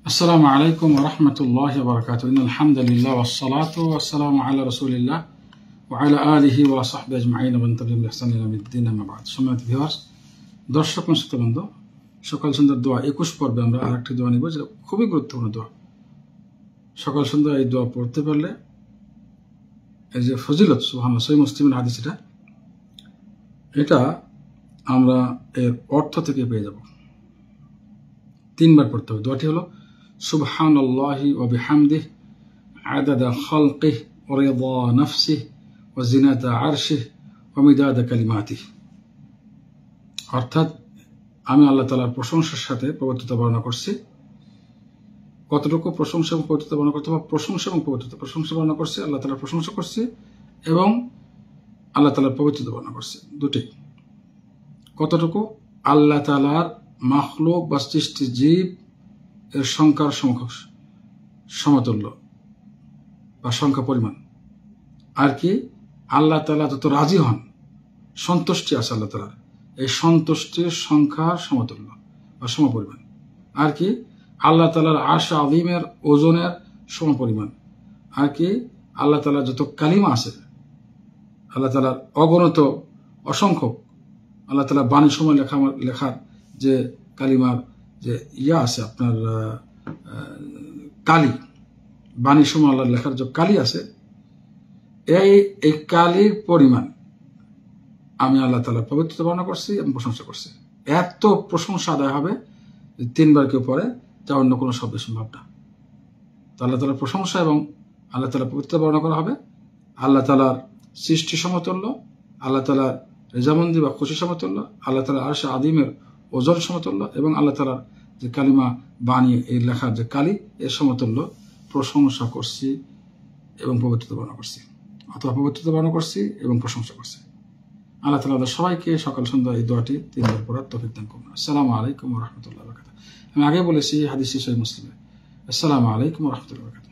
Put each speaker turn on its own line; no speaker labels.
আসসালামু আলাইকুম ওয়া রাহমাতুল্লাহি ওয়া বারাকাতুহু। ইন্নাল হামদালিল্লাহ ওয়াস সালাতু ওয়াস সালামু আলা রাসূলিল্লাহ ওয়া আলা আলিহি ওয়া সাহবিহি আজমাইন ওয়া মান তাবি'আহুম বি ইহসানিন ইলা ইয়াউমিদ্দিন, আম্মা বা'দ। সম্মানিত ভিউয়ার্স, দর্শক ও শ্রোতাবৃন্দ, সকাল সন্ধ্যার দোয়া 21 পর্বে আমরা আরেকটি দোয়া নিব, যেটা খুবই গুরুত্বপূর্ণ দোয়া। সকাল সন্ধ্যা এই দোয়া পড়তে পারলে এই যে ফজিলত, সুবহানাল্লাহ, সহিহ মুসলিমের হাদিস, এটা আমরা এর অর্থ থেকে পেয়ে যাব। 3 বার পড়তে হবে। দোয়াটি হলো সুবহানাল্লাহি ওয়া বিহামদিহি আদাদা খালকিহি ওয়া রিদা নাফসিহি ওয়া জিনাতা আরশিহি ওয়া মিদাদা কালিমাতিহি। অর্থাৎ, আমি আল্লাহ তাআলার প্রশংসার সাথে পবিত্রতা বর্ণনা করছি। কতটুকু প্রশংসা এবং পবিত্রতা বর্ণনা করতে হবে? প্রশংসা এবং পবিত্রতা। প্রশংসা বর্ণনা করছি, আল্লাহ তাআলার প্রশংসা করছি, এবং আল্লাহ তাআলার পবিত্রতা বর্ণনা করছি, দুটি। কতটুকু? আল্লাহ তাআলার মাখলুক বা সৃষ্টি জীব এর সংখ্যার সমতুল্য বা সংখ্যা পরিমাণ। আর কি? আল্লাহ তাআলা যত রাজি হন, সন্তুষ্টি আছে আল্লাহ তাআলার, এই সন্তুষ্টির সংখ্যা সমতুল্য বা সমপরিমাণ। আর কি? আল্লাহ তাআলার আরশ আযীমের ওজনের সমপরিমাণ। আর কি? আল্লাহ তাআলার যত কালিমা আছে, আল্লাহ তাআলার অগণিত অসংখ্য, আল্লাহ তাআলা বাণী সময় লেখার যে কালিমার যে আছে, আপনার কালি, বাণী সময় আল্লাহ লেখার যে কালি আছে, এই কালির পরিমাণ আমি আল্লাহ তাআলার পবিত্রতা বর্ণনা করছি এবং প্রশংসা করছি। এত প্রশংসা আদায় হবে 3 বার কেউ পড়ে, যা অন্য কোনো শব্দ সম্ভব না। তো আল্লাহ তাআলার প্রশংসা এবং আল্লাহ তাআলার পবিত্রতা বর্ণনা করা হবে। আল্লাহ তাআলার সৃষ্টি সমতুল্য, আল্লাহ তাআলার রেজামন্দি বা খুশি সমতুল্য, আল্লাহ তাআলার আরশ আযীমের ওজন সমতুল্য, এবং আল্লাহ তাআলার যে কালিমা বাণী, এই লেখার যে কালি, এর সমতুল্য প্রশংসা করছি এবং পবিত্রতা বর্ণনা করছি, অথবা পবিত্রতা বর্ণনা করছি এবং প্রশংসা করছি। আল্লাহ তাআলা সবাইকে সকাল সন্ধ্যা এই দোয়াটি 3 বার পড়ার তৌফিক দান করুন। আসসালামু আলাইকুম ওয়া রাহমাতুল্লাহি ওয়া বারাকাতুহু। আমি আগে বলেছি, হাদিস সহিহ মুসলিমে। আসসালামু আলাইকুম ওয়া রাহমাতুল্লাহি ওয়া বারাকাতুহু।